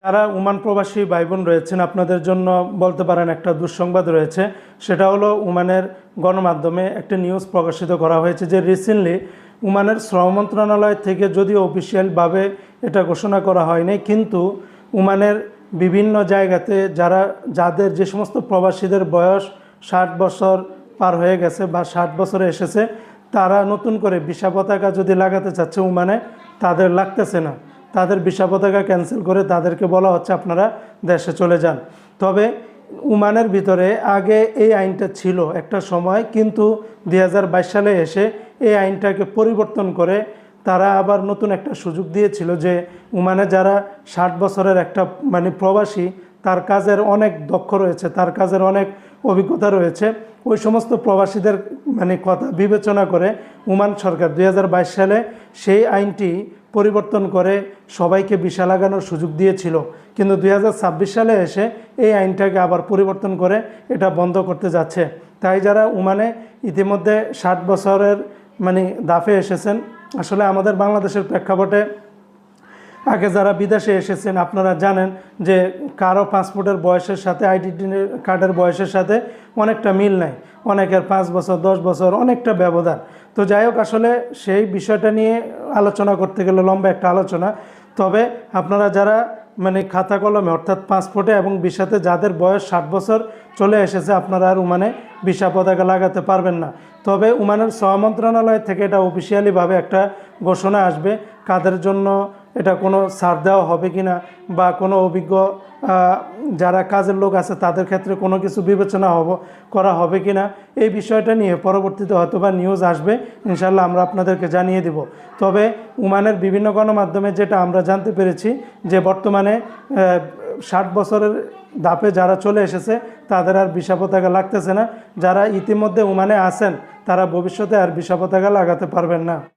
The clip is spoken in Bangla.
যারা ওমান প্রবাসী ভাই বোন রয়েছেন আপনাদের জন্য বলতে পারেন একটা দুঃসংবাদ রয়েছে। সেটা হলো ওমানের গণমাধ্যমে একটা নিউজ প্রকাশিত করা হয়েছে যে রিসেন্টলি ওমানের শ্রম মন্ত্রণালয় থেকে যদিও অফিসিয়ালভাবে এটা ঘোষণা করা হয়নি, কিন্তু ওমানের বিভিন্ন জায়গাতে যাদের যে সমস্ত প্রবাসীদের বয়স 60 বছর পার হয়ে গেছে বা 60 বছরে এসেছে, তারা নতুন করে ভিসা পতাকা যদি লাগাতে চাচ্ছে ওমানে, তাদের লাগতেছে না। তাদের ভিসা পতাকা ক্যান্সেল করে তাদেরকে বলা হচ্ছে আপনারা দেশে চলে যান। তবে ওমানের ভিতরে আগে এই আইনটা ছিল একটা সময়, কিন্তু 2022 সালে এসে এই আইনটাকে পরিবর্তন করে তারা আবার নতুন একটা সুযোগ দিয়েছিল যে ওমানে যারা 60 বছরের একটা প্রবাসী, তার কাজের অনেক দক্ষ রয়েছে, তার কাজের অনেক অভিজ্ঞতা রয়েছে, ওই সমস্ত প্রবাসীদের কথা বিবেচনা করে ওমান সরকার 2022 সালে সেই আইনটি পরিবর্তন করে সবাইকে ভিসা লাগানোর সুযোগ দিয়েছিল। কিন্তু 2026 সালে এসে এই আইনটাকে আবার পরিবর্তন করে এটা বন্ধ করতে যাচ্ছে। তাই যারা ওমানে ইতিমধ্যে 60 বছরের দাফে এসেছেন, আসলে আমাদের বাংলাদেশের প্রেক্ষাপটে আগে যারা বিদেশে এসেছেন আপনারা জানেন যে কারো পাসপোর্টের বয়সের সাথে আইডেন্টি কার্ডের বয়সের সাথে অনেকটা মিল নাই, অনেকের 5 বছর 10 বছর অনেকটা ব্যবধান। তো যাই হোক, আসলে সেই বিষয়টা নিয়ে আলোচনা করতে গেলে লম্বা একটা আলোচনা। তবে আপনারা যারা খাতা কলমে অর্থাৎ পাসপোর্টে এবং ভিসাতে যাদের বয়স 60 বছর চলে এসেছে, আপনারা আর ওমানে ভিসা পতাকা লাগাতে পারবেন না। তবে ওমানের শ্রম মন্ত্রণালয় থেকে এটা অফিসিয়ালিভাবে একটা ঘোষণা আসবে কাদের জন্য এটা কোনো ছাড় দেওয়া হবে কিনা, বা কোনো অভিজ্ঞ যারা কাজের লোক আছে তাদের ক্ষেত্রে কোনো কিছু বিবেচনা করা হবে কিনা, এই বিষয়টা নিয়ে পরবর্তীতে হয়তোবা নিউজ আসবে, ইনশাল্লাহ আমরা আপনাদেরকে জানিয়ে দিব। তবে ওমানের বিভিন্ন গণমাধ্যমে যেটা আমরা জানতে পেরেছি যে বর্তমানে 60 বছরের ধাপে যারা চলে এসেছে তাদের আর ভিসা পতাকা লাগতেছে না। যারা ইতিমধ্যে ওমানে আছেন তারা ভবিষ্যতে আর ভিসা পতাকা লাগাতে পারবেন না।